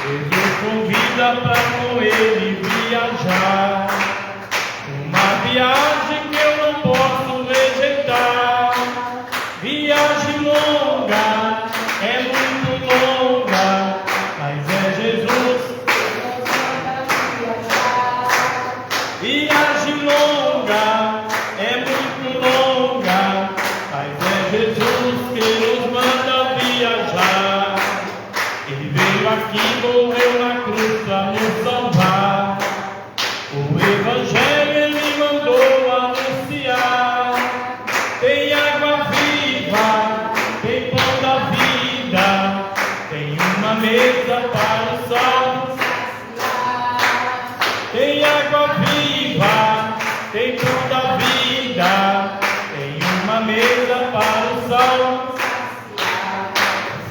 Jesus convida para com ele viajar, uma viagem que eu não posso rejeitar. Viagem longa, é muito longa, mas é Jesus. Viagem longa, é muito longa, mas é Jesus que nos manda viajar. Ele veio aqui, morreu na cruz para nos salvar. O Evangelho ele mandou anunciar. Tem água viva, tem pão da vida, tem uma mesa para os salvos. Tem água viva, tem pão da vida, tem uma mesa para os salvos.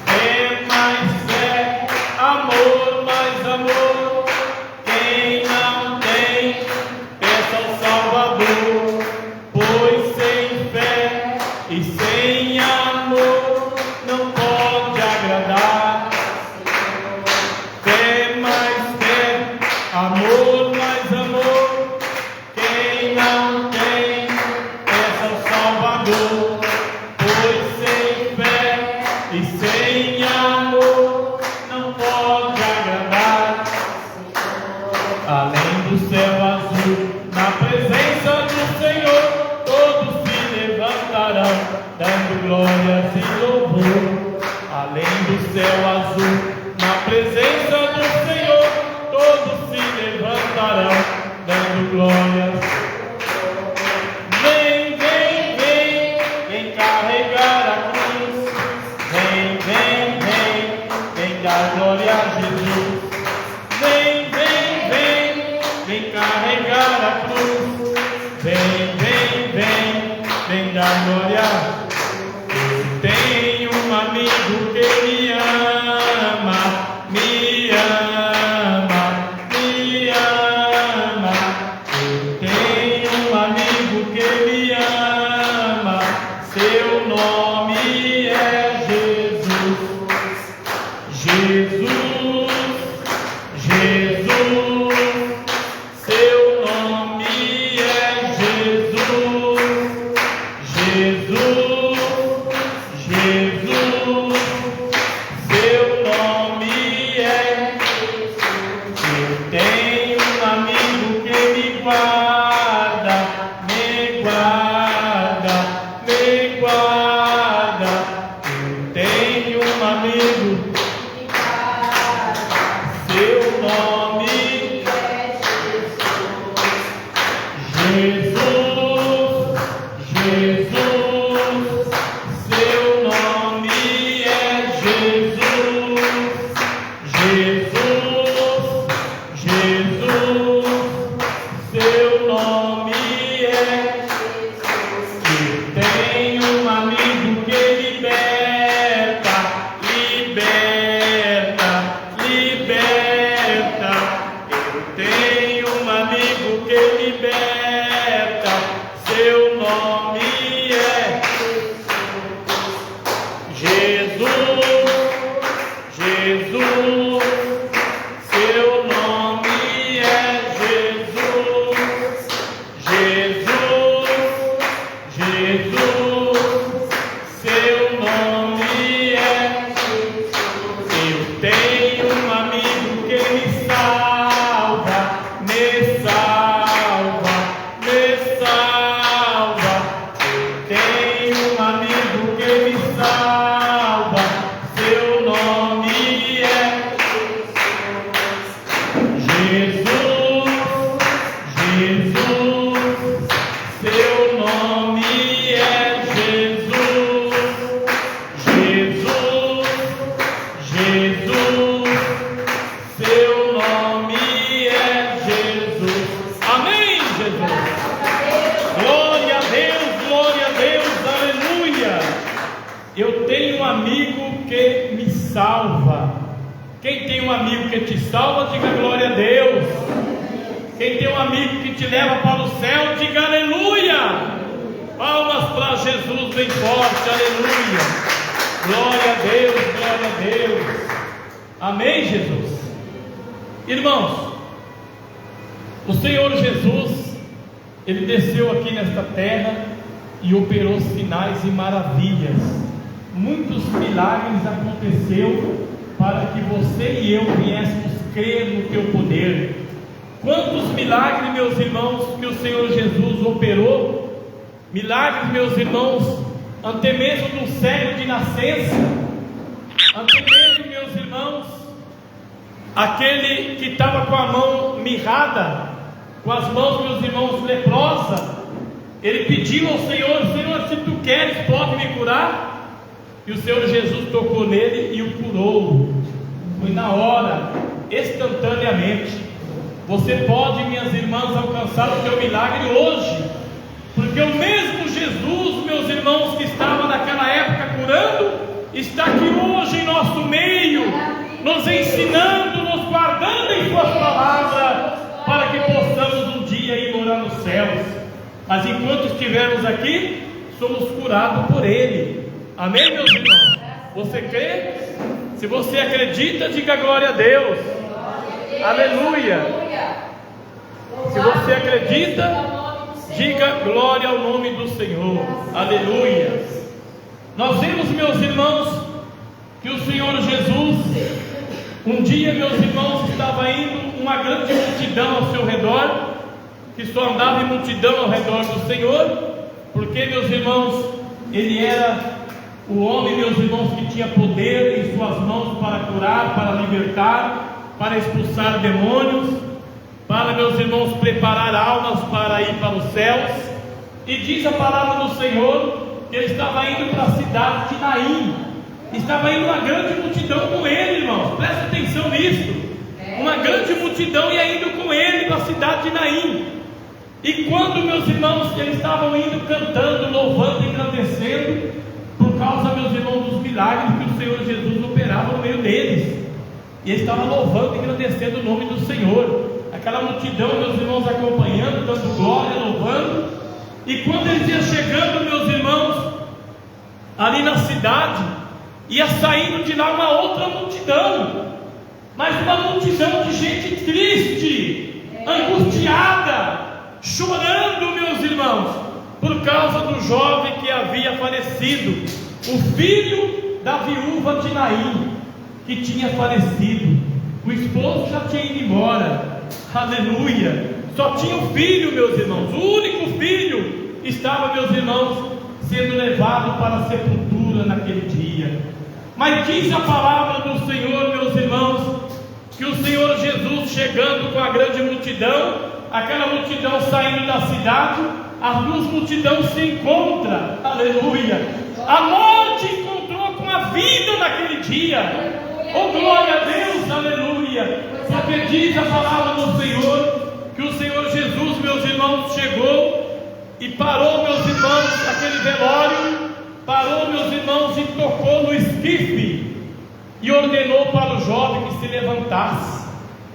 Fé mais fé, amor mais amor. Quem não tem, peça ao Salvador, pois sem fé e sem amor não pode agradar. Fé mais fé, amor mais amor. Quem não tem, peça ao Salvador, pois sem fé e sem amor não pode agradar. Além do céu azul, na presença do Senhor, todos se levantarão, dando glórias e louvor. Além do céu azul, na presença do Senhor, todos se levantarão, dando glórias. Vem, vem, vem, vem carregar a cruz. Vem, vem, vem, vem dar glória a Jesus. Vem, vem, vem, vem carregar a cruz. Vem, vem, vem, vem dar glória. Eu tenho um amigo que me ama, me ama, me ama. Eu tenho um amigo que me ama, seu nome é Jesus. Jesus, Jesus, seu nome é Jesus. Jesus, Jesus, seu nome é. Eu tenho um amigo que me guarda, me guarda, me guarda. Eu tenho um amigo, seu nome é Jesus, Jesus, seu nome é Jesus. Jesus, Jesus, seu nome é. Eu tenho um amigo que liberta, liberta, liberta. Eu tenho um amigo que liberta, seu nome é Jesus, Jesus, seu nome é Jesus. Jesus, Jesus, seu nome é. Eu tenho um amigo que me salva, me salva, me salva. Eu tenho um amigo que me salva, seu nome é Jesus, Jesus, seu nome é Jesus. Jesus, Jesus, seu nome é Jesus. Amém, Jesus. Glória a Deus, glória a Deus, aleluia. Eu tenho um amigo que me salva. Quem tem um amigo que te salva, diga glória a Deus. Quem tem um amigo que te leva para o céu, diga aleluia. Palmas para Jesus bem forte, aleluia. Glória a Deus, glória a Deus. Amém, Jesus? Irmãos, o Senhor Jesus, Ele desceu aqui nesta terra e operou sinais e maravilhas. Muitos milagres aconteceu para que você e eu viéssemos crer no teu poder. Quantos milagres, meus irmãos, que o Senhor Jesus operou. Milagres, meus irmãos, até mesmo do cego de nascença, até mesmo, meus irmãos, aquele que estava com a mão mirrada, com as mãos, meus irmãos, leprosa, ele pediu ao Senhor: Senhor, se tu queres, pode me curar? E o Senhor Jesus tocou nele e o curou. Foi na hora, instantaneamente. Você pode, minhas irmãs, alcançar o teu milagre hoje, porque o mesmo Jesus, meus irmãos, que estava naquela época curando, está aqui hoje em nosso meio, nos ensinando, nos guardando em suas palavras, para que possamos um dia ir morar nos céus. Mas enquanto estivermos aqui, somos curados por Ele. Amém, meus irmãos? Você crê? Se você acredita, diga glória a Deus. Aleluia. Se você acredita, diga glória ao nome do Senhor. Aleluia. Nós vemos, meus irmãos, que o Senhor Jesus, um dia, meus irmãos, estava indo uma grande multidão ao seu redor, que só andava em multidão ao redor do Senhor, porque, meus irmãos, Ele era o homem, meus irmãos, que tinha poder em suas mãos para curar, para libertar, para expulsar demônios, para, meus irmãos, preparar almas para ir para os céus. E diz a palavra do Senhor que ele estava indo para a cidade de Naim. Estava indo uma grande multidão com ele, irmãos. Presta atenção nisso. Uma grande multidão ia indo com ele para a cidade de Naim. E quando, meus irmãos, eles estavam indo cantando, louvando, engrandecendo, por causa, meus irmãos, dos milagres que o Senhor Jesus operava no meio deles. E eles estavam louvando e engrandecendo o nome do Senhor. Aquela multidão, meus irmãos, acompanhando, dando glória, louvando. E quando eles iam chegando, meus irmãos, ali na cidade, ia saindo de lá uma outra multidão, mas uma multidão de gente triste, angustiada, chorando, meus irmãos, por causa do jovem que havia falecido, o filho da viúva de Naim, que tinha falecido. O esposo já tinha ido embora, aleluia. Só tinha o filho, meus irmãos, o único filho estava, meus irmãos, sendo levado para a sepultura naquele dia. Mas diz a palavra do Senhor, meus irmãos, que o Senhor Jesus, chegando com a grande multidão, aquela multidão saindo da cidade, as duas multidões se encontram, aleluia. A morte encontrou com a vida naquele dia. Oh, glória a Deus, aleluia. Porque diz a palavra do Senhor que o Senhor Jesus, meus irmãos, chegou e parou, meus irmãos, aquele velório, parou, meus irmãos, e tocou no esquife e ordenou para o jovem que se levantasse.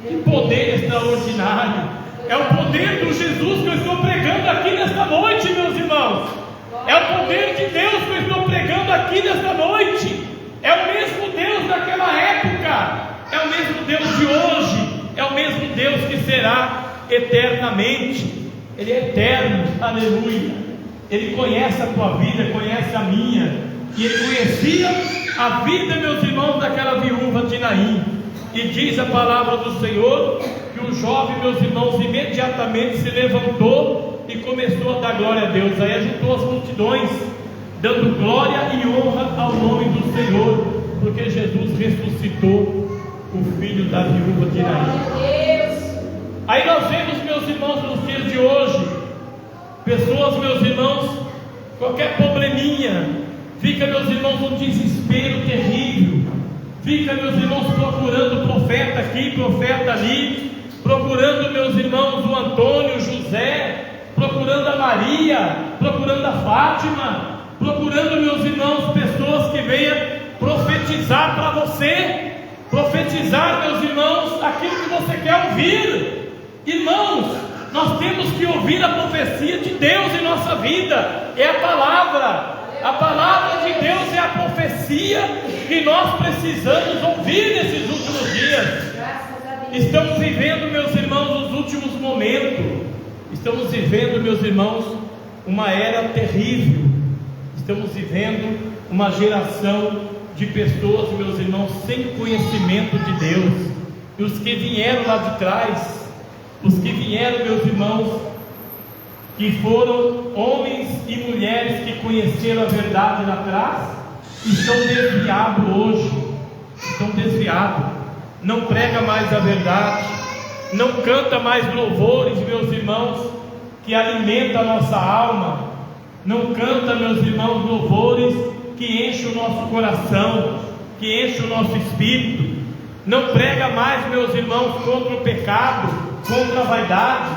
Que poder extraordinário! É o poder do Jesus que eu estou pregando aqui nesta noite, meus irmãos. É o poder de Deus que eu estou pregando aqui nesta noite. É o mesmo Deus daquela época, é o mesmo Deus de hoje, é o mesmo Deus que será eternamente. Ele é eterno, aleluia. Ele conhece a tua vida, conhece a minha, e ele conhecia a vida, meus irmãos, daquela viúva de Naim. E diz a palavra do Senhor que o jovem, meus irmãos, imediatamente se levantou e começou a dar glória a Deus. Aí ajuntou as multidões, dando glória e honra ao nome do Senhor, porque Jesus ressuscitou o filho da viúva de Naim. Aí nós vemos, meus irmãos, nos dias de hoje, pessoas, meus irmãos, qualquer probleminha, fica, meus irmãos, um desespero terrível. Fica, meus irmãos, procurando profeta aqui, profeta ali, procurando, meus irmãos, o Antônio, o José, procurando a Maria, procurando a Fátima, procurando, meus irmãos, pessoas que venham profetizar para você, profetizar, meus irmãos, aquilo que você quer ouvir. Irmãos, nós temos que ouvir a profecia de Deus em nossa vida, é a palavra. A palavra de Deus é a profecia que nós precisamos ouvir nesses últimos dias. Estamos vivendo, meus irmãos, os últimos momentos. Estamos vivendo, meus irmãos, uma era terrível. Estamos vivendo uma geração de pessoas, meus irmãos, sem conhecimento de Deus. E os que vieram lá de trás, os que vieram, meus irmãos, que foram homens e mulheres que conheceram a verdade lá atrás, estão desviados hoje. Estão desviados. Não prega mais a verdade, não canta mais louvores, meus irmãos, que alimenta a nossa alma. Não canta, meus irmãos, louvores que enchem o nosso coração, que enchem o nosso espírito. Não prega mais, meus irmãos, contra o pecado, contra a vaidade.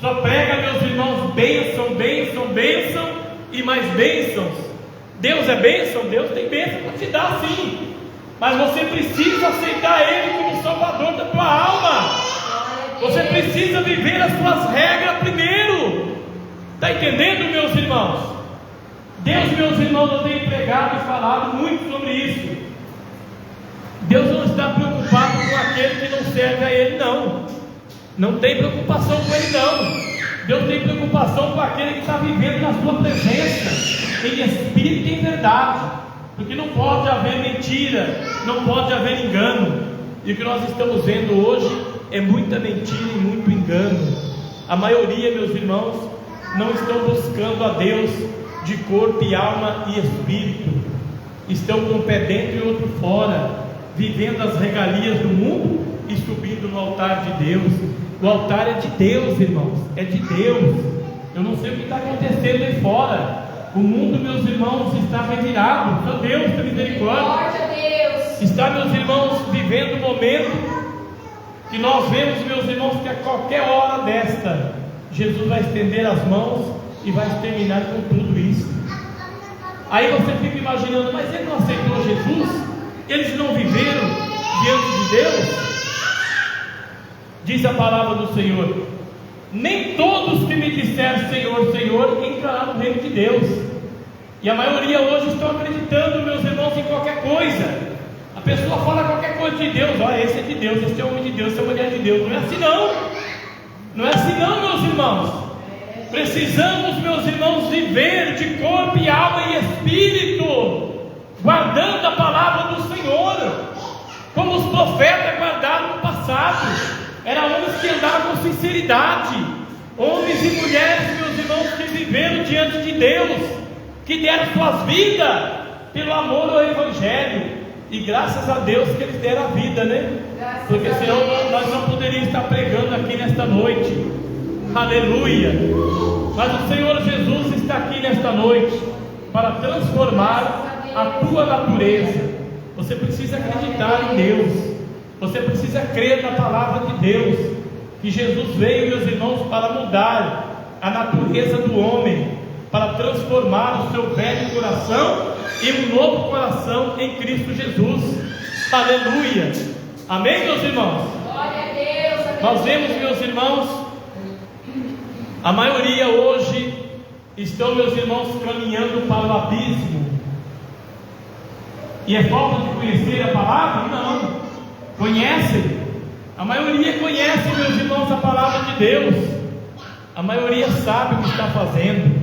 Só prega, meus irmãos, bênção, bênção, bênção e mais bênçãos. Deus é bênção? Deus tem bênção para te dar, sim. Mas você precisa aceitar Ele como Salvador da tua alma. Você precisa viver as suas regras primeiro. Está entendendo, meus irmãos? Deus, meus irmãos, eu tenho pregado e falado muito sobre isso. Deus não está preocupado com aquele que não serve a Ele, não. Não tem preocupação com ele, não. Deus tem preocupação com aquele que está vivendo na sua presença, em espírito e em verdade. Porque não pode haver mentira, não pode haver engano. E o que nós estamos vendo hoje é muita mentira e muito engano. A maioria, meus irmãos, não estão buscando a Deus de corpo e alma e espírito. Estão com um pé dentro e outro fora, vivendo as regalias do mundo e subindo no altar de Deus. O altar é de Deus, irmãos, é de Deus. Eu não sei o que está acontecendo aí fora. O mundo, meus irmãos, está revirado. Meu Deus, tem misericórdia. Está, meus irmãos, vivendo um momento que nós vemos, meus irmãos, que a qualquer hora desta, Jesus vai estender as mãos e vai terminar com tudo isso. Aí você fica imaginando, mas ele não aceitou Jesus? Eles não viveram diante de Deus? Diz a palavra do Senhor: nem todos que me disserem Senhor, Senhor, entrarão no reino de Deus. E a maioria hoje estão acreditando, meus irmãos, em qualquer coisa. A pessoa fala qualquer coisa de Deus. Olha, esse é de Deus, esse é homem de Deus, essa é mulher de Deus. Não é assim não. Não é assim não, meus irmãos. Precisamos, meus irmãos, viver de corpo e alma e espírito, guardando a palavra do Senhor, como os profetas guardaram no passado. Eram homens que andavam com sinceridade, homens e mulheres, meus irmãos, que viveram diante de Deus, que deram suas vidas pelo amor ao Evangelho. E graças a Deus que eles deram a vida, né? Porque senão nós não poderíamos estar pregando aqui nesta noite. Aleluia! Mas o Senhor Jesus está aqui nesta noite para transformar a tua natureza. Você precisa acreditar em Deus. Você precisa crer na palavra de Deus, que Jesus veio, meus irmãos, para mudar a natureza do homem, para transformar o seu velho coração em um novo coração em Cristo Jesus. Aleluia! Amém, meus irmãos? Glória a Deus. Nós vemos, meus irmãos, a maioria hoje estão, meus irmãos, caminhando para o abismo. E é falta de conhecer a palavra? Não. Conhecem? A maioria conhece, meus irmãos, a palavra de Deus. A maioria sabe o que está fazendo.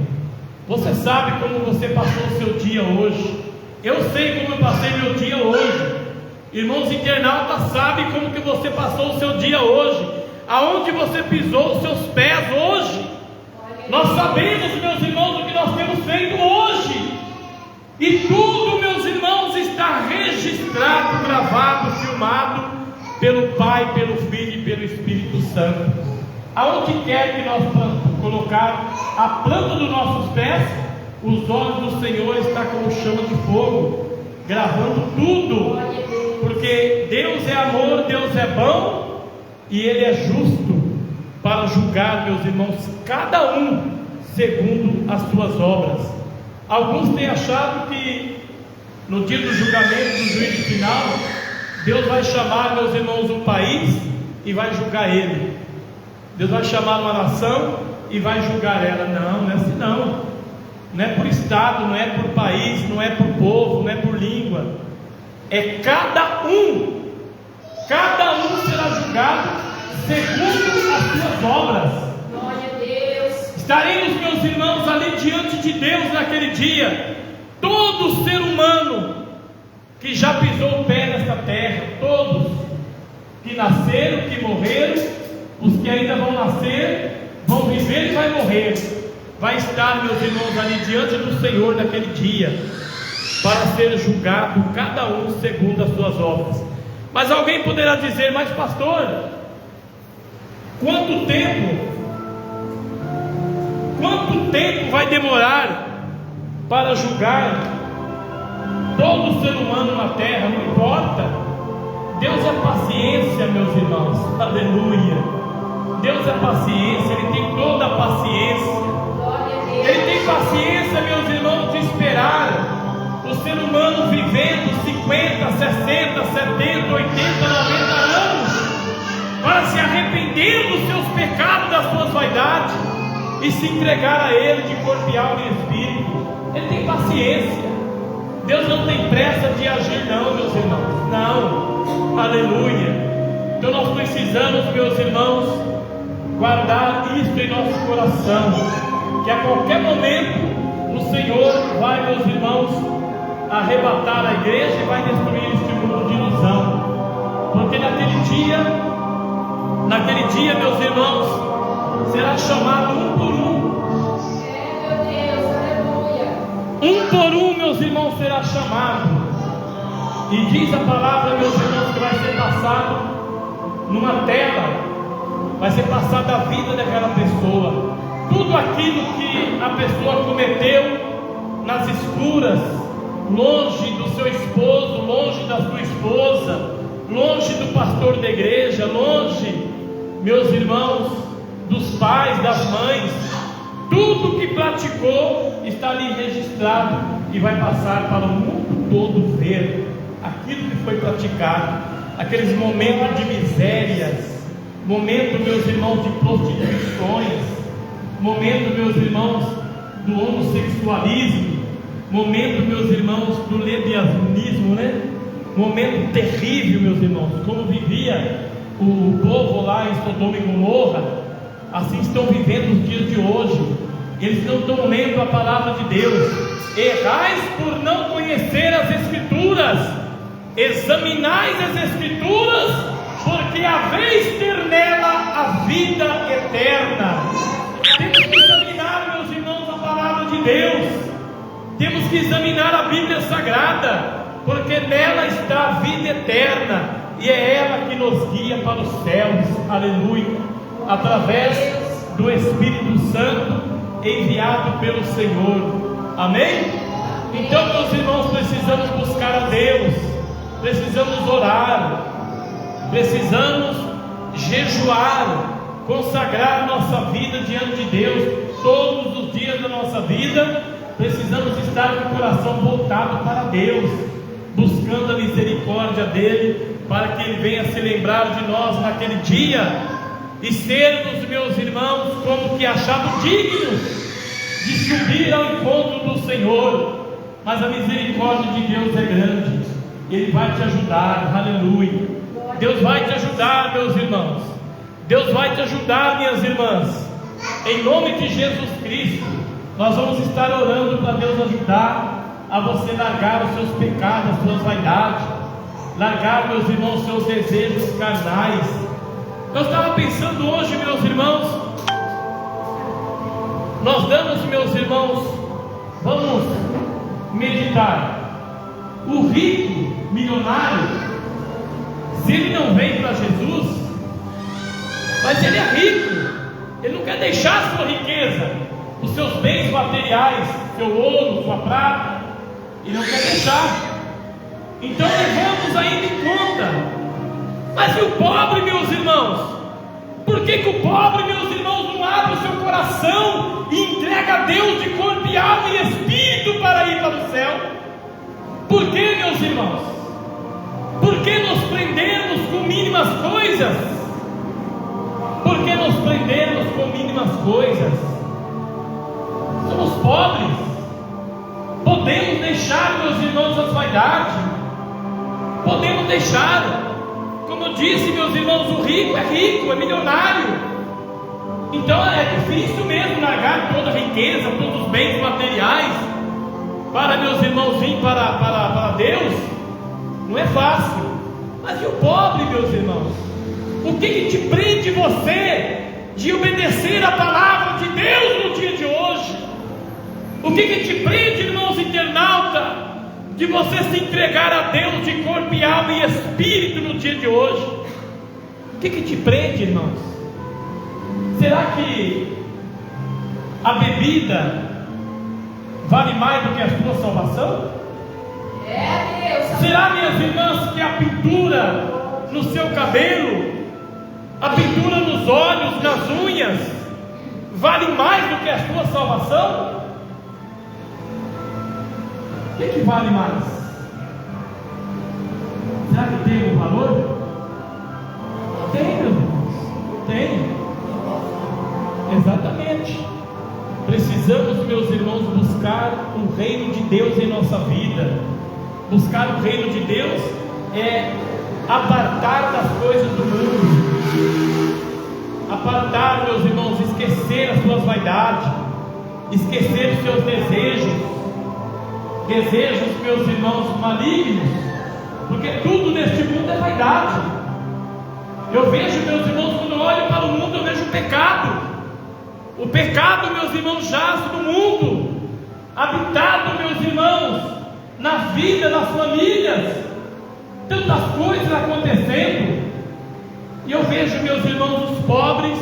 Você sabe como você passou o seu dia hoje. Eu sei como eu passei meu dia hoje. Irmãos internautas sabem como que você passou o seu dia hoje, aonde você pisou os seus pés hoje. Nós sabemos, meus irmãos, o que nós temos feito hoje. E tudo, meus irmãos, está registrado, gravado, filmado pelo Pai, pelo Filho e pelo Espírito Santo. Aonde quer que nós colocar a planta dos nossos pés, os olhos do Senhor estão como chama de fogo, gravando tudo. Porque Deus é amor, Deus é bom e Ele é justo para julgar, meus irmãos, cada um segundo as suas obras. Alguns têm achado que no dia do julgamento, do juízo final, Deus vai chamar, meus irmãos, um país e vai julgar ele. Deus vai chamar uma nação e vai julgar ela. Não, não é assim não. Não é por estado, não é por país, não é por povo, não é por língua. É cada um será julgado suas obras. Glória a Deus. Estaremos, meus irmãos, ali diante de Deus naquele dia. Todo ser humano que já pisou o pé nesta terra, todos que nasceram, que morreram, os que ainda vão nascer, vão viver e vai morrer, vai estar, meus irmãos, ali diante do Senhor naquele dia, para ser julgado cada um segundo as suas obras. Mas alguém poderá dizer: mas pastor, quanto tempo vai demorar para julgar todo ser humano na terra? Não importa. Deus é paciência, meus irmãos. Aleluia. Deus é paciência, Ele tem toda a paciência. Ele tem paciência, meus irmãos, de esperar o ser humano vivendo 50, 60, 70, 80, 90 anos, para se arrepender dos seus pecados, das suas vaidades, e se entregar a Ele de corpo e alma e espírito. Ele tem paciência. Deus não tem pressa de agir, não, meus irmãos. Não. Aleluia. Então nós precisamos, meus irmãos, guardar isto em nosso coração, que a qualquer momento o Senhor vai, meus irmãos, arrebatar a igreja e vai destruir este mundo de ilusão. Porque naquele dia, meus irmãos, será chamado um por um. Meu Deus, aleluia. Um por um, meus irmãos, será chamado. E diz a palavra, meus irmãos, que vai ser passado numa tela, vai ser passada a vida daquela pessoa. Tudo aquilo que a pessoa cometeu nas escuras, longe do seu esposo, longe da sua esposa, longe do pastor da igreja, longe, meus irmãos, dos pais, das mães, tudo que praticou está ali registrado e vai passar para o mundo todo ver aquilo que foi praticado, aqueles momentos de misérias, momento, meus irmãos, de prostituições, momento, meus irmãos, do homossexualismo, momento, meus irmãos, do lesbianismo, né? Momento terrível, meus irmãos, como vivia o povo lá em Sodoma e Gomorra, assim estão vivendo os dias de hoje. Eles não estão lendo a palavra de Deus. Errais por não conhecer as Escrituras, examinais as Escrituras, porque haveis ter nela a vida eterna. Temos que examinar, meus irmãos, a palavra de Deus. Temos que examinar a Bíblia Sagrada, porque nela está a vida eterna, e é ela que nos guia para os céus. Aleluia. Através do Espírito Santo enviado pelo Senhor. Amém? Então, meus irmãos, precisamos buscar a Deus, precisamos orar, precisamos jejuar, consagrar nossa vida diante de Deus. Todos os dias da nossa vida precisamos estar com o coração voltado para Deus, buscando a misericórdia dEle, para que Ele venha se lembrar de nós naquele dia, e sermos, meus irmãos, como que achados dignos de subir ao encontro do Senhor. Mas a misericórdia de Deus é grande, Ele vai te ajudar. Aleluia. Deus vai te ajudar, meus irmãos. Deus vai te ajudar, minhas irmãs. Em nome de Jesus Cristo, nós vamos estar orando para Deus ajudar a você largar os seus pecados, as suas vaidades, largar, meus irmãos, seus desejos carnais. Eu estava pensando hoje, meus irmãos, nós damos, meus irmãos, vamos meditar. O rico milionário, se ele não vem para Jesus, mas ele é rico, ele não quer deixar a sua riqueza, os seus bens materiais, seu ouro, sua prata, ele não quer deixar. Então levamos ainda em conta. Mas e o pobre, meus irmãos? Por que o pobre, meus irmãos, não abre o seu coração e entrega a Deus de corpo e alma e espírito para ir para o céu? Por que, meus irmãos? Por que nos prendemos com mínimas coisas? Por que nos prendemos com mínimas coisas? Somos pobres. Podemos deixar, meus irmãos, as vaidades. Podemos deixar. Como eu disse, meus irmãos, o rico, é milionário, Então é difícil mesmo largar toda a riqueza, todos os bens materiais, para, meus irmãos, vir para Deus. Não é fácil. Mas e o pobre, meus irmãos? O que te prende você de obedecer a palavra de Deus no dia de hoje? O que te prende, irmãos internauta, de você se entregar a Deus de corpo e alma e espírito no dia de hoje? O que te prende, irmãos? Será que a bebida vale mais do que a sua salvação? Deus. Será, minhas irmãs, que a pintura no seu cabelo, a pintura nos olhos, nas unhas, vale mais do que a sua salvação? O que vale mais? Será que tem um valor? Tem, meus irmãos, tem. Exatamente. Precisamos, meus irmãos, buscar o reino de Deus em nossa vida. Buscar o reino de Deus é apartar das coisas do mundo. Apartar, meus irmãos, esquecer as suas vaidades, esquecer os seus desejos, meus irmãos, malignos, porque tudo neste mundo é vaidade. Eu vejo, meus irmãos, quando eu olho para o mundo, eu vejo o pecado. O pecado, meus irmãos, jaz no mundo, habitado, meus irmãos, na vida, nas famílias, tantas coisas acontecendo. E eu vejo, meus irmãos, os pobres,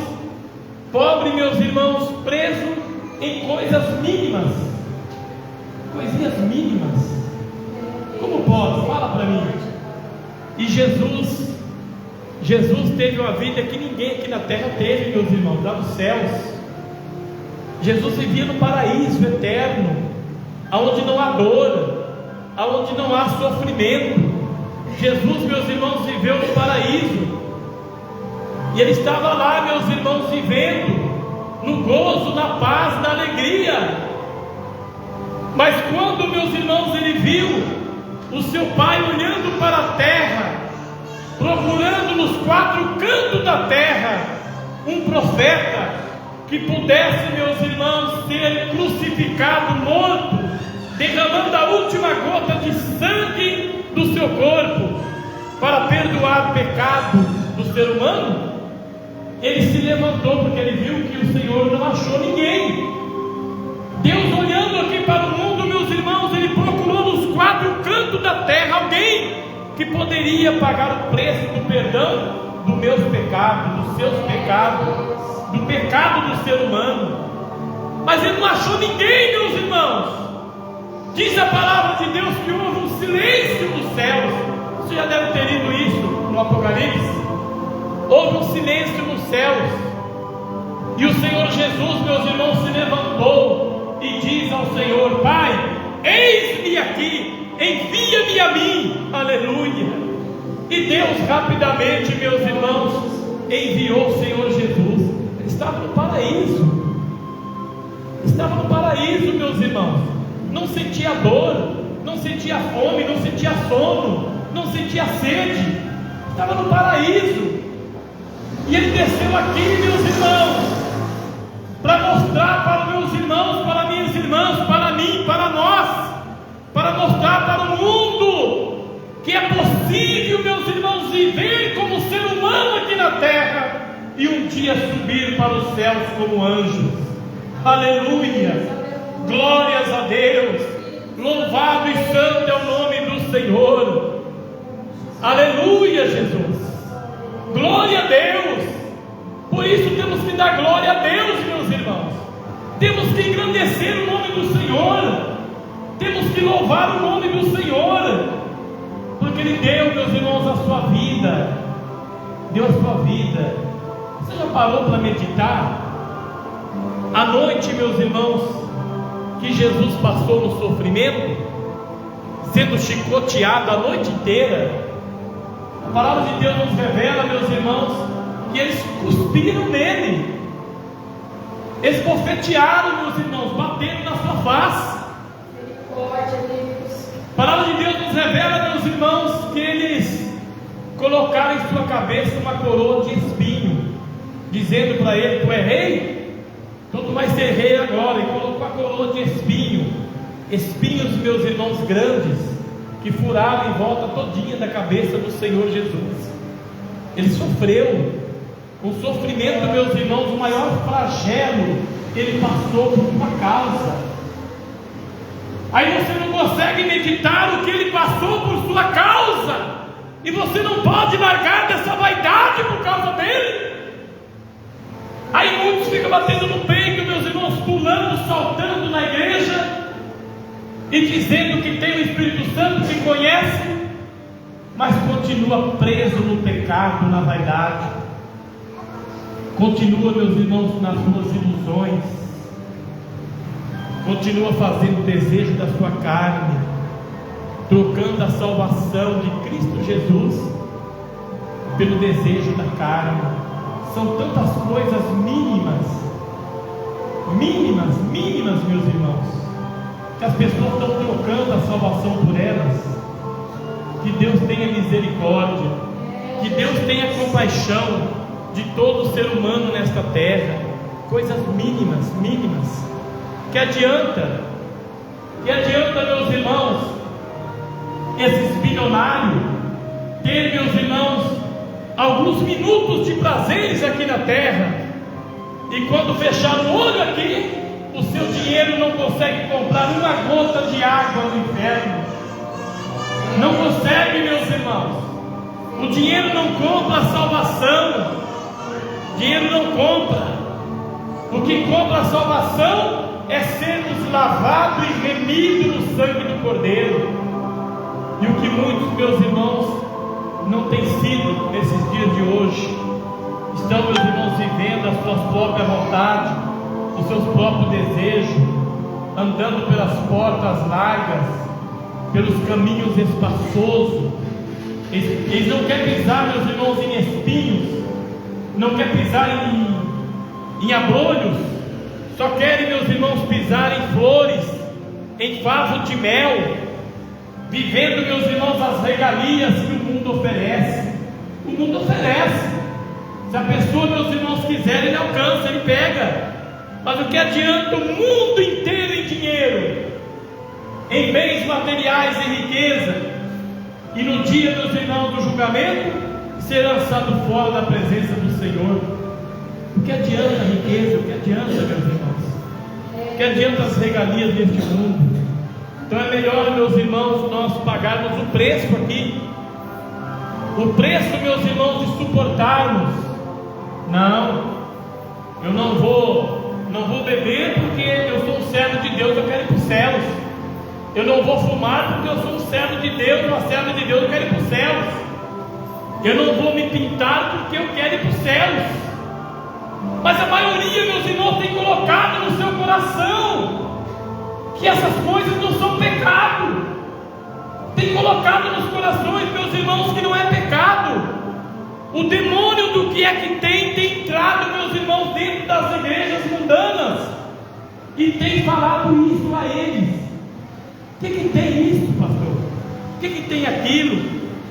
meus irmãos, presos em coisas mínimas, coisinhas mínimas. Como pode? Fala para mim. E Jesus teve uma vida que ninguém aqui na terra teve, meus irmãos, lá nos céus. Jesus vivia no paraíso eterno, aonde não há dor, aonde não há sofrimento. Jesus, meus irmãos, viveu no paraíso, e Ele estava lá, meus irmãos, vivendo no gozo, na paz, na alegria. Mas quando, meus irmãos, Ele viu o seu Pai olhando para a terra, procurando nos quatro cantos da terra um profeta que pudesse, meus irmãos, ser crucificado, morto, derramando a última gota de sangue do seu corpo para perdoar o pecado do ser humano, Ele se levantou, porque Ele viu que o Senhor não achou ninguém. Deus, olhando aqui para o mundo, meus irmãos, Ele procurou nos quatro cantos da terra alguém que poderia pagar o preço do perdão dos meus pecados, dos seus pecados, do pecado do ser humano. Mas Ele não achou ninguém, meus irmãos. Diz a palavra de Deus que houve um silêncio nos céus. Você já deve ter lido isso no Apocalipse. Houve um silêncio nos céus, e o Senhor Jesus, meus irmãos, se levantou e diz ao Senhor: Pai, eis-me aqui, envia-me a mim. Aleluia. E Deus rapidamente, meus irmãos, enviou o Senhor Jesus. Ele estava no paraíso. Estava no paraíso, meus irmãos. Não sentia dor, não sentia fome, não sentia sono, não sentia sede. Estava no paraíso. E Ele desceu aqui, meus irmãos, para mostrar para meus irmãos, para minhas irmãs, para mim, para nós, para mostrar para o mundo que é possível, meus irmãos, viver como ser humano aqui na terra e um dia subir para os céus como anjos. Aleluia, glórias a Deus, louvado e santo é o nome do Senhor. Aleluia, Jesus, glória a Deus. Por isso temos que dar glória a Deus, meus irmãos. Temos que engrandecer o nome do Senhor, temos que louvar o nome do Senhor, porque Ele deu, meus irmãos, a sua vida, deu a sua vida. Você já parou para meditar? A noite, meus irmãos, que Jesus passou no sofrimento, sendo chicoteado a noite inteira, a palavra de Deus nos revela, meus irmãos, que eles cuspiram nele, eles bofetearam, meus irmãos, bateram na sua face. A palavra de Deus nos revela, meus irmãos, que eles colocaram em sua cabeça uma coroa de espinho, dizendo para ele: tu é rei? Então tu vai ser rei agora. E colocou a coroa de espinhos, meus irmãos, grandes, que furaram em volta todinha da cabeça do Senhor Jesus. Ele sofreu o sofrimento, meus irmãos, o maior flagelo ele passou por tua causa. Aí você não consegue meditar o que ele passou por sua causa, e você não pode largar dessa vaidade por causa dele. Aí muitos ficam batendo no peito, meus irmãos, pulando, saltando na igreja e dizendo que tem o Espírito Santo, que conhece, mas continua preso no pecado, na vaidade, continua, meus irmãos, nas suas ilusões, continua fazendo o desejo da sua carne, trocando a salvação de Cristo Jesus pelo desejo da carne. São tantas coisas mínimas, meus irmãos, que as pessoas estão trocando a salvação por elas. Que Deus tenha misericórdia, que Deus tenha compaixão de todo ser humano nesta terra. Coisas mínimas. Que adianta, meus irmãos, esses bilionários ter, meus irmãos, alguns minutos de prazeres aqui na terra, e quando fechar o olho aqui, o seu dinheiro não consegue comprar uma gota de água no inferno. Não consegue, meus irmãos. O dinheiro não compra a salvação. O dinheiro não compra. O que compra a salvação é sermos lavados e remidos no sangue do Cordeiro. E o que muitos, meus irmãos, não tem sido nesses dias de hoje, estão, meus irmãos, vivendo as suas próprias vontades, os seus próprios desejos, andando pelas portas largas, pelos caminhos espaçosos. Eles não querem pisar, meus irmãos, em espinhos, não querem pisar em abrolhos, só querem, meus irmãos, pisar em flores, em favos de mel, vivendo, meus irmãos, as regalias que o mundo oferece. O mundo oferece. Se a pessoa, meus irmãos, quiser, ele alcança, ele pega. Mas o que adianta o mundo inteiro em dinheiro, em bens materiais e riqueza, e no dia, meus irmãos, do julgamento, ser lançado fora da presença do Senhor? O que adianta a riqueza? O que adianta, meus irmãos? O que adianta as regalias deste mundo? Então é melhor, meus irmãos, nós pagarmos o preço aqui, o preço, meus irmãos, de suportarmos. Não, eu não vou beber porque eu sou um servo de Deus, eu quero ir para os céus. Eu não vou fumar porque eu sou um servo de Deus, uma serva de Deus, eu quero ir para os céus. Eu não vou me pintar porque eu quero ir para os céus. Mas a maioria, meus irmãos, tem colocado no seu coração que essas coisas não são pecado. Tem colocado nos corações, meus irmãos, que não é pecado. O demônio do que é que tem entrado, meus irmãos, dentro das igrejas mundanas e tem falado isso a eles. O que tem isso, pastor? O que tem aquilo?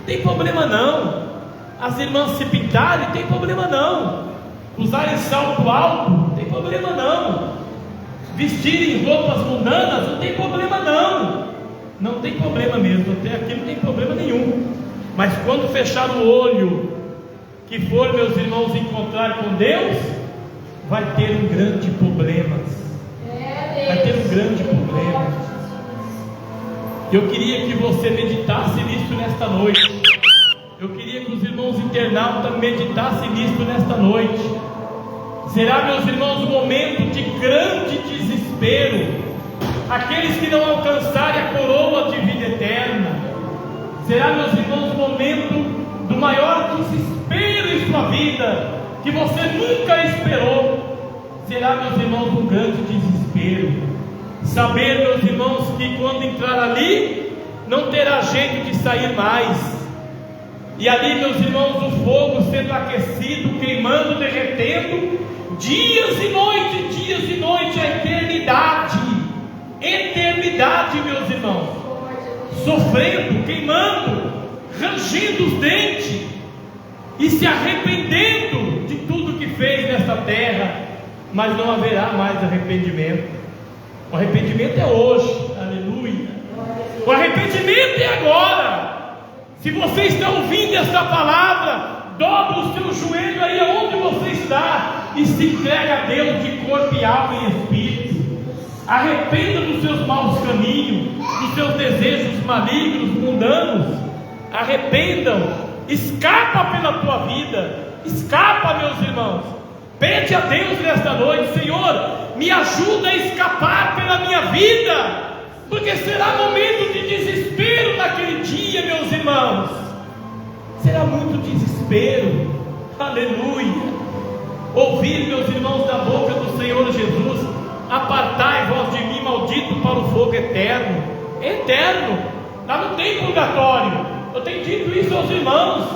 Tem problema não. As irmãs se pintarem, tem problema não. Usarem salto alto, tem problema não. Vestirem roupas mundanas, não tem problema não. Não tem problema mesmo, até aqui não tem problema nenhum. Mas quando fechar o olho, que for, meus irmãos, encontrar com Deus, vai ter um grande problema. Vai ter um grande problema. Eu queria que você meditasse nisso nesta noite. Eu queria que os irmãos internautas meditassem nisso nesta noite. Será, meus irmãos, um momento de grande desespero. Aqueles que não alcançarem a coroa de vida eterna. Será, meus irmãos, um momento do maior desespero em sua vida, que você nunca esperou. Será, meus irmãos, um grande desespero. Saber, meus irmãos, que quando entrar ali, não terá jeito de sair mais. E ali, meus irmãos, o fogo sendo aquecido, queimando, derretendo, dias e noite, a eternidade, meus irmãos, sofrendo, queimando, rangindo os dentes e se arrependendo de tudo que fez nessa terra, mas não haverá mais arrependimento. O arrependimento é hoje, aleluia. O arrependimento é agora. Se você está ouvindo esta palavra, dobra o seu joelho aí onde você está e se entrega a Deus de corpo e alma e espírito. Arrependa dos seus maus caminhos, dos seus desejos malignos, mundanos. Arrependam. Escapa pela tua vida. Escapa, meus irmãos. Pede a Deus nesta noite: Senhor, me ajuda a escapar pela minha vida, porque será momento de desespero naquele dia, meus irmãos. Será muito desespero, aleluia. Ouvir, meus irmãos, da boca do Senhor Jesus: apartai vós de mim, maldito, para o fogo eterno. Eterno, lá não tem purgatório. Eu tenho dito isso aos irmãos: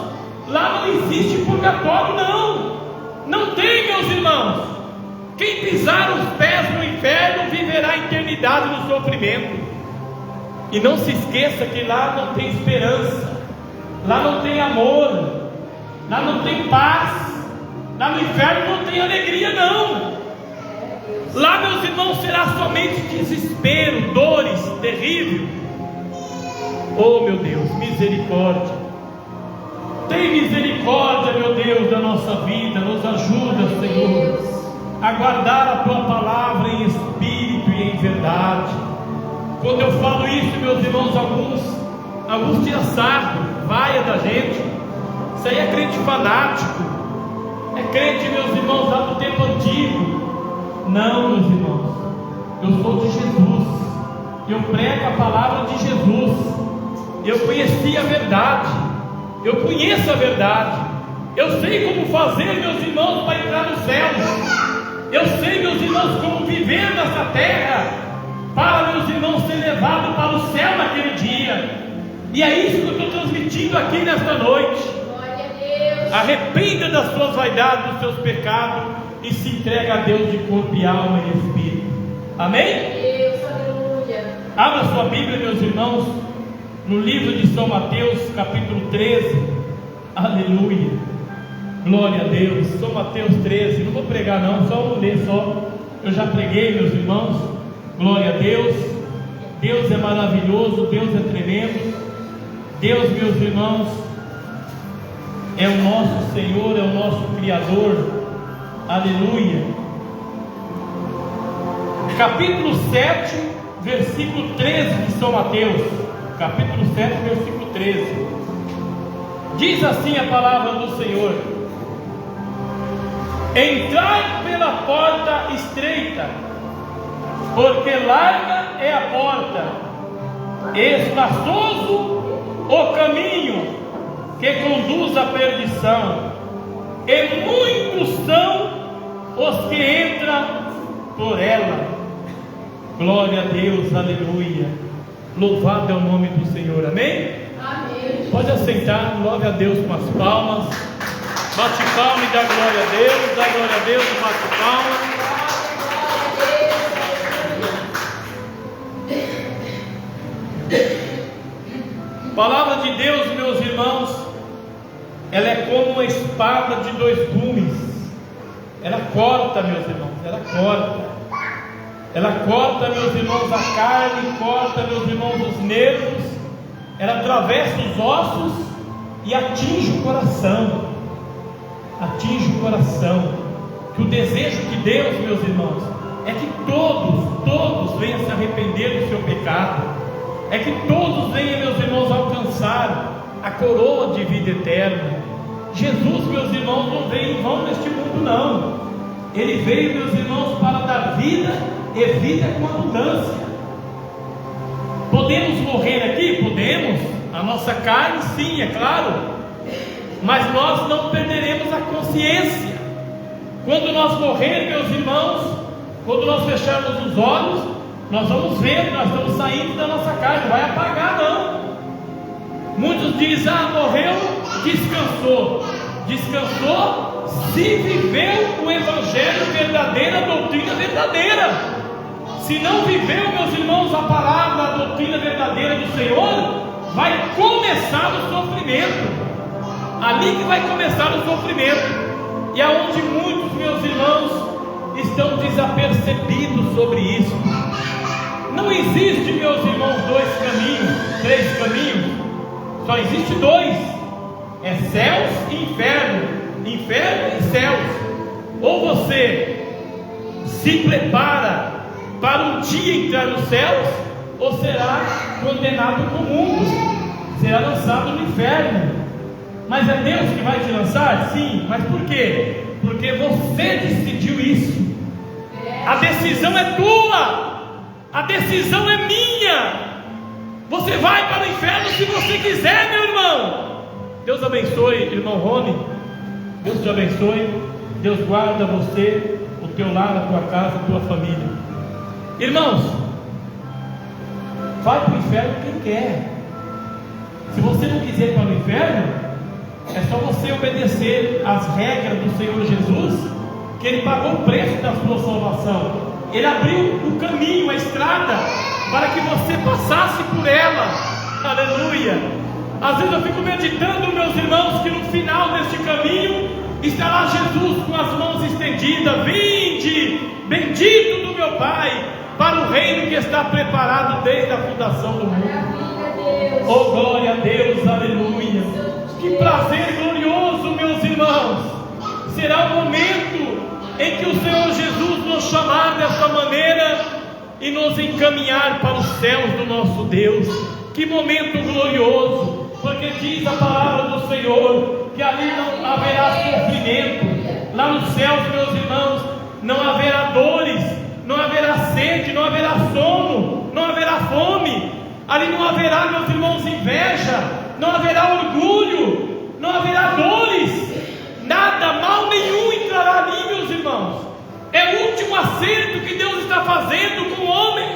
lá não existe purgatório, não. Não tem, meus irmãos. Quem pisar os pés no inferno viverá a eternidade no sofrimento. E não se esqueça que lá não tem esperança, lá não tem amor, lá não tem paz, lá no inferno não tem alegria, não. Lá, meus irmãos, será somente desespero, dores, terrível. Oh, meu Deus, misericórdia. Tem misericórdia, meu Deus, da nossa vida. Nos ajuda, Senhor, a guardar a Tua palavra em espírito e em verdade. Quando eu falo isso, meus irmãos, alguns tiram sarro, vaia da gente. Isso aí é crente fanático, é crente, meus irmãos, lá do tempo antigo. Não, meus irmãos, eu sou de Jesus, eu prego a palavra de Jesus, eu conheci a verdade, eu conheço a verdade, eu sei como fazer, meus irmãos, para entrar no céu, eu sei, meus irmãos, como viver nessa terra, para, meus irmãos, ser levado para o céu naquele dia. E é isso que eu estou transmitindo aqui nesta noite. Glória a Deus. Arrependa das suas vaidades, dos seus pecados, e se entrega a Deus de corpo e alma e espírito. Amém? Deus, aleluia. Abra sua Bíblia, meus irmãos, no livro de São Mateus, capítulo 13. Aleluia. Glória a Deus. São Mateus 13. Não vou pregar não, só vou ler só. Eu já preguei, meus irmãos. Glória a Deus. Deus é maravilhoso, Deus é tremendo. Deus, meus irmãos, é o nosso Senhor, é o nosso Criador. Aleluia. Capítulo 7, versículo 13 de São Mateus. Capítulo 7, versículo 13. Diz assim a palavra do Senhor: entrai pela porta estreita, porque larga é a porta, espaçoso o caminho que conduz à perdição, e muitos são os que entram por ela. Glória a Deus, aleluia. Louvado é o nome do Senhor, amém? Amém. Pode assentar, louve a Deus com as palmas. Bate palma e dá glória a Deus, dá glória a Deus e bate palma. A palavra de Deus, meus irmãos, ela é como uma espada de dois gumes. Ela corta, meus irmãos, ela corta. Ela corta, meus irmãos, a carne, corta, meus irmãos, os nervos. Ela atravessa os ossos e atinge o coração. Atinge o coração. Que o desejo de Deus, meus irmãos, é que todos venham se arrepender do seu pecado. É que todos venham, meus irmãos, alcançar a coroa de vida eterna. Jesus, meus irmãos, não veio em vão neste mundo, não. Ele veio, meus irmãos, para dar vida e vida com abundância. Podemos morrer aqui? Podemos. A nossa carne, sim, é claro. Mas nós não perderemos a consciência. Quando nós morrer, meus irmãos, quando nós fecharmos os olhos, nós vamos ver, nós estamos saindo da nossa carne. Não vai apagar, não. Muitos dizem: morreu, descansou. Descansou se viveu o Evangelho verdadeiro, a doutrina verdadeira. Se não viveu, meus irmãos, a palavra, a doutrina verdadeira do Senhor, vai começar o sofrimento. Ali que vai começar o sofrimento. E aonde muitos, meus irmãos, estão desapercebidos sobre isso. Não existe, meus irmãos, 2 caminhos, 3 caminhos, só existe 2: é céus e inferno, inferno e céus. Ou você se prepara para um dia entrar nos céus, ou será condenado com o mundo, será lançado no inferno. Mas é Deus que vai te lançar? Sim, mas por quê? Porque você decidiu isso. A decisão é tua, a decisão é minha. Você vai para o inferno se você quiser, meu irmão. Deus abençoe, irmão Rony. Deus te abençoe. Deus guarda você, o teu lar, a tua casa, a tua família. Irmãos, vai para o inferno quem quer. Se você não quiser ir para o inferno, é só você obedecer às regras do Senhor Jesus, que Ele pagou o preço da sua salvação. Ele abriu o caminho, a estrada, para que você passasse por ela. Aleluia. Às vezes eu fico meditando, meus irmãos, que no final deste caminho estará Jesus com as mãos estendidas: vinde, bendito do meu Pai, para o reino que está preparado desde a fundação do mundo. Oh, glória a Deus, aleluia. Que prazer glorioso, meus irmãos, será o momento em que o Senhor Jesus nos chamar dessa maneira e nos encaminhar para os céus do nosso Deus. Que momento glorioso, porque diz a palavra do Senhor que ali não haverá sofrimento. Lá nos céus, meus irmãos, não haverá dores, não haverá sede, não haverá sono, não haverá fome. Ali não haverá, meus irmãos, inveja, não haverá orgulho, não haverá dores, nada, mal nenhum entrará ali, meus irmãos. É o último acerto que Deus está fazendo com o homem,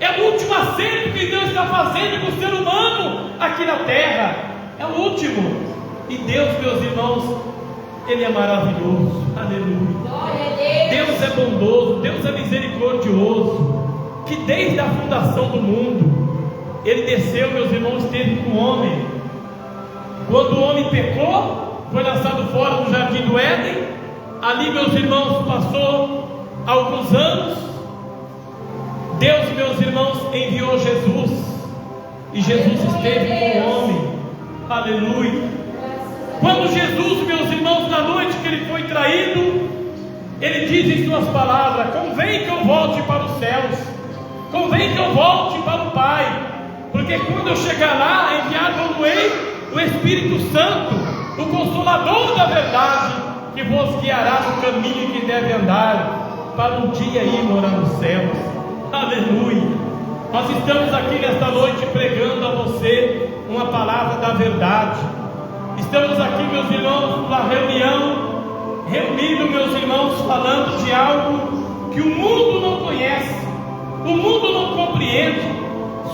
é o último acerto que Deus está fazendo com o ser humano aqui na terra, é o último. E Deus, meus irmãos, Ele é maravilhoso, aleluia. Deus é bondoso, Deus é misericordioso, que desde a fundação do mundo Ele desceu, meus irmãos, esteve com o homem. Quando o homem pecou, foi lançado fora do jardim do Éden. Ali, meus irmãos, passou alguns anos. Deus, meus irmãos, enviou Jesus, e Jesus esteve com o homem, aleluia. Quando Jesus, meus irmãos, na noite que Ele foi traído, Ele diz em suas palavras: convém que eu volte para os céus, convém que eu volte para o Pai, porque quando eu chegar lá, enviar-vos-ei o Espírito Santo, o Consolador da verdade, que vos guiará no caminho que deve andar, para um dia ir morar nos céus. Aleluia. Nós estamos aqui nesta noite pregando a você uma palavra da verdade. Estamos aqui, meus irmãos, na reunião, reunidos, meus irmãos, falando de algo que o mundo não conhece, o mundo não compreende.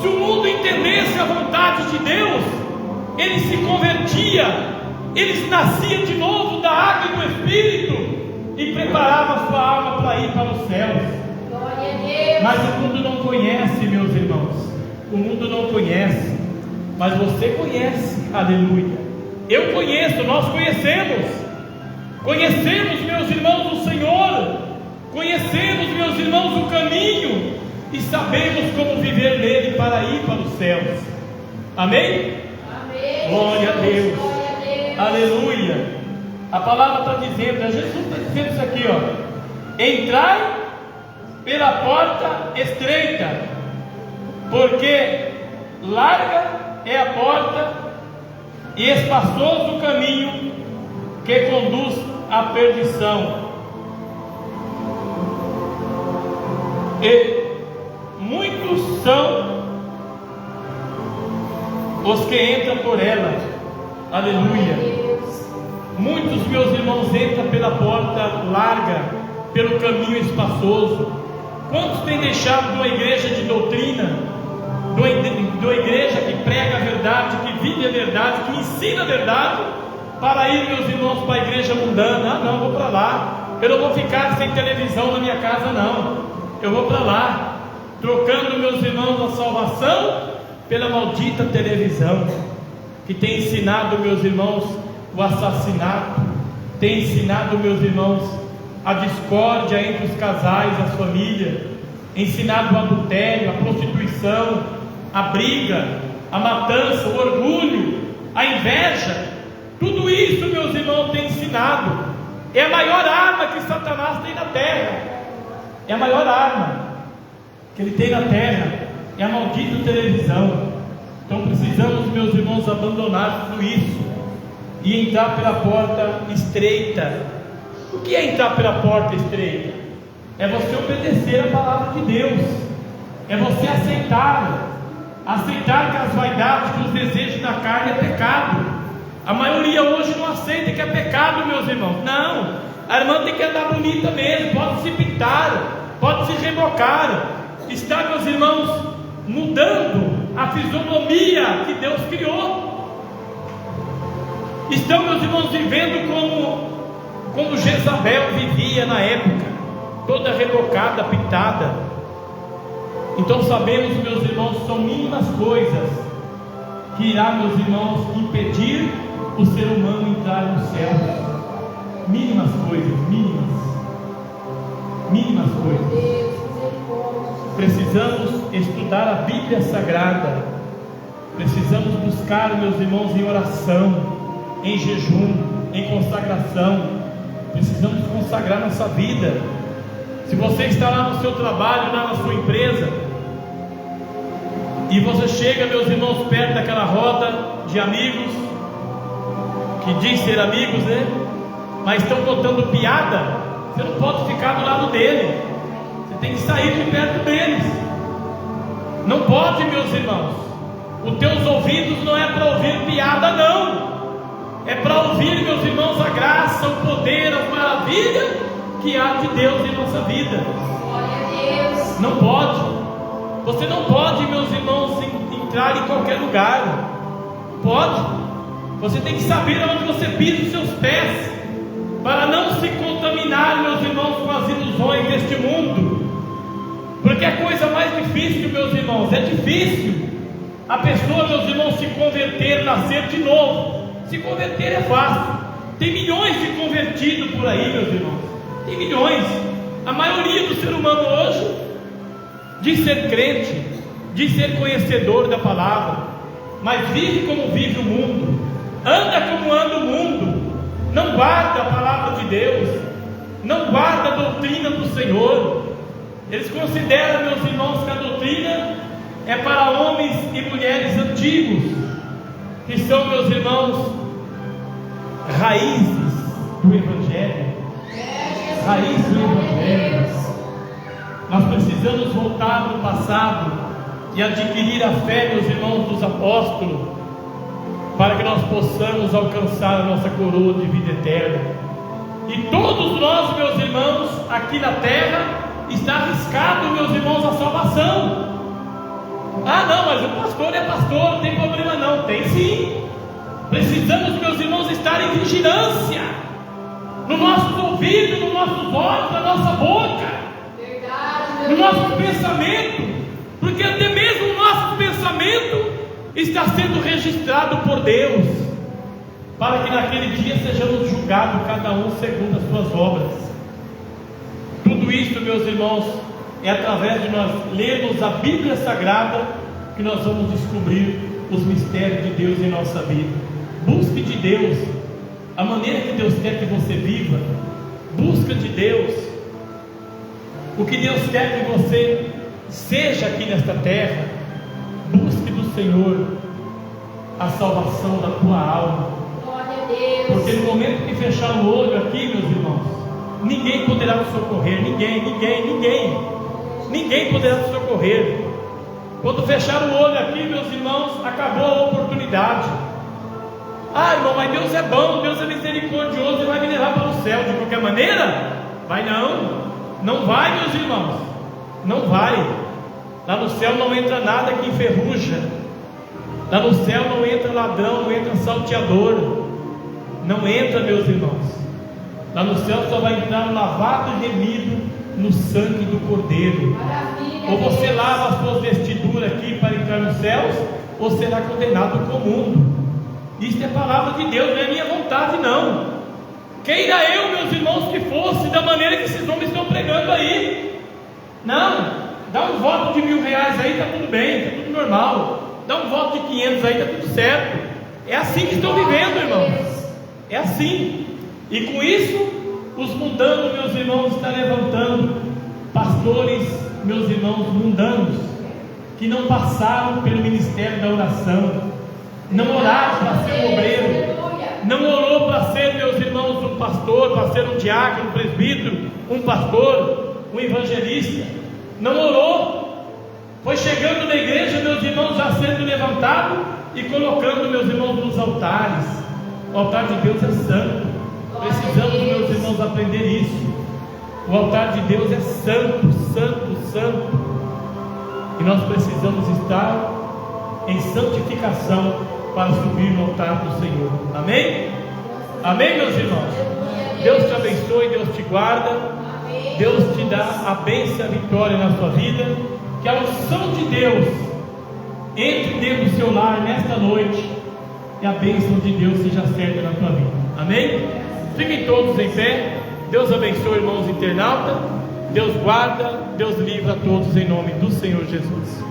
Se o mundo entendesse a vontade de Deus, ele se convertia, ele nascia de novo da água e do Espírito e preparava sua alma para ir para os céus. Mas o mundo não conhece, meus irmãos, o mundo não conhece, mas você conhece, aleluia. Eu conheço, nós conhecemos, meus irmãos, o Senhor, conhecemos, meus irmãos, o caminho, e sabemos como viver nele para ir para os céus. Amém? Amém. Glória a Deus. Aleluia. A palavra está dizendo, Jesus está dizendo isso aqui, ó: entrai pela porta estreita, porque larga é a porta e espaçoso o caminho que conduz à perdição, e muitos são os que entram por ela. Aleluia. Muitos, meus irmãos, entram pela porta larga, pelo caminho espaçoso. Quantos têm deixado de uma igreja de doutrina, de uma igreja que prega a verdade, que vive a verdade, que ensina a verdade, para ir, meus irmãos, para a igreja mundana? Ah, não, vou para lá. Eu não vou ficar sem televisão na minha casa, não. Eu vou para lá, trocando, meus irmãos, a salvação pela maldita televisão, que tem ensinado, meus irmãos, o assassinato, tem ensinado, meus irmãos, a discórdia entre os casais, as famílias, ensinado o adultério, a prostituição, a briga, a matança, o orgulho, a inveja. Tudo isso, meus irmãos, tem ensinado. É a maior arma que Satanás tem na terra. É a maior arma que ele tem na terra. É a maldita televisão. Então precisamos, meus irmãos, abandonar tudo isso e entrar pela porta estreita. O que é entrar pela porta estreita? É você obedecer a palavra de Deus. É você aceitar que as vaidades, que os desejos da carne é pecado. A maioria hoje não aceita que é pecado, meus irmãos. Não, a irmã tem que andar bonita mesmo, pode se pintar, pode se rebocar. Está, meus irmãos, mudando a fisionomia que Deus criou. Estão, meus irmãos, vivendo como Jezabel vivia na época, toda rebocada, pintada. Então sabemos, meus irmãos, são mínimas coisas que irá, meus irmãos, impedir o ser humano entrar no céu. Mínimas coisas, mínimas coisas. Precisamos estudar a Bíblia Sagrada. Precisamos buscar, meus irmãos, em oração, em jejum, em consagração. Precisamos consagrar nossa vida. Se você está lá no seu trabalho, lá na sua empresa, e você chega, meus irmãos, perto daquela roda de amigos, que diz ser amigos, né? Mas estão botando piada, você não pode ficar do lado dele, você tem que sair de perto deles. Não pode, meus irmãos. Os teus ouvidos não é para ouvir piada, não. É para ouvir, meus irmãos, a graça, o poder, a maravilha que há de Deus em nossa vida. Glória a Deus. Não pode. Você não pode, meus irmãos, entrar em qualquer lugar. Não pode. Você tem que saber onde você pisa os seus pés, para não se contaminar, meus irmãos, com as ilusões deste mundo. Porque a coisa mais difícil, meus irmãos, é difícil a pessoa, meus irmãos, se converter, nascer de novo. Se converter é fácil. Tem milhões de convertidos por aí, meus irmãos. Tem milhões. A maioria do ser humano hoje diz ser crente, diz ser conhecedor da palavra, mas vive como vive o mundo, anda como anda o mundo, não guarda a palavra de Deus, não guarda a doutrina do Senhor. Eles consideram, meus irmãos, que a doutrina é para homens e mulheres antigos, que são, meus irmãos, raízes do Evangelho. Raiz do Evangelho. Nós precisamos voltar no passado e adquirir a fé, meus irmãos, dos apóstolos, para que nós possamos alcançar a nossa coroa de vida eterna. E todos nós, meus irmãos, aqui na terra, está arriscado, meus irmãos, a salvação. Ah, não, mas o pastor é pastor, não tem problema não. Tem sim. Precisamos, meus irmãos, estar em vigilância, nos nossos ouvidos, nos nossos olhos, na nossa boca, no nosso pensamento, porque até mesmo o nosso pensamento está sendo registrado por Deus, para que naquele dia sejamos julgados, cada um segundo as suas obras. Tudo isso, meus irmãos, é através de nós lermos a Bíblia Sagrada que nós vamos descobrir os mistérios de Deus em nossa vida. Busque de Deus a maneira que Deus quer que você viva. Busca de Deus o que Deus quer que você seja aqui nesta terra. Busque do Senhor a salvação da tua alma. Glória a Deus. Porque no momento que fechar o olho aqui, meus irmãos, ninguém poderá te socorrer. Ninguém poderá te socorrer. Quando fechar o olho aqui, meus irmãos, acabou a oportunidade. Ah, irmão, mas Deus é bom, Deus é misericordioso e vai me levar para o céu de qualquer maneira? Vai não. Não vai, meus irmãos. Não vai. Lá no céu não entra nada que enferruja. Lá no céu não entra ladrão, não entra salteador. Não entra, meus irmãos. Lá no céu só vai entrar lavado e remido no sangue do Cordeiro. Maravilha. Ou você lava as suas vestiduras aqui para entrar nos céus, ou será condenado com o mundo. Isto é palavra de Deus, não é minha vontade não. Queira eu, meus irmãos, que fosse da maneira que esses homens estão pregando aí. Não, dá um voto de R$1.000 aí, está tudo bem, está tudo normal. Dá um voto de 500 aí, está tudo certo. É assim que estão vivendo, irmãos. É assim. E com isso, os mundanos, meus irmãos, estão levantando. Pastores, meus irmãos, mundanos, que não passaram pelo ministério da oração, não oraram para ser um obreiro, não orou para ser, meus irmãos, um pastor, para ser um diácono, um presbítero, um pastor, um evangelista. Não orou. Foi chegando na igreja, meus irmãos, já sendo levantado e colocando, meus irmãos, nos altares. O altar de Deus é santo. Precisamos, meus irmãos, aprender isso. O altar de Deus é santo, santo, santo. E nós precisamos estar em santificação para subir no altar do Senhor. Amém? Amém, meus irmãos? Deus te abençoe, Deus te guarda. Deus te dá a bênção e a vitória na sua vida. Que a unção de Deus entre dentro do seu lar nesta noite e a bênção de Deus seja certa na tua vida. Amém? Fiquem todos em pé. Deus abençoe, irmãos internautas. Deus guarda, Deus livra a todos em nome do Senhor Jesus.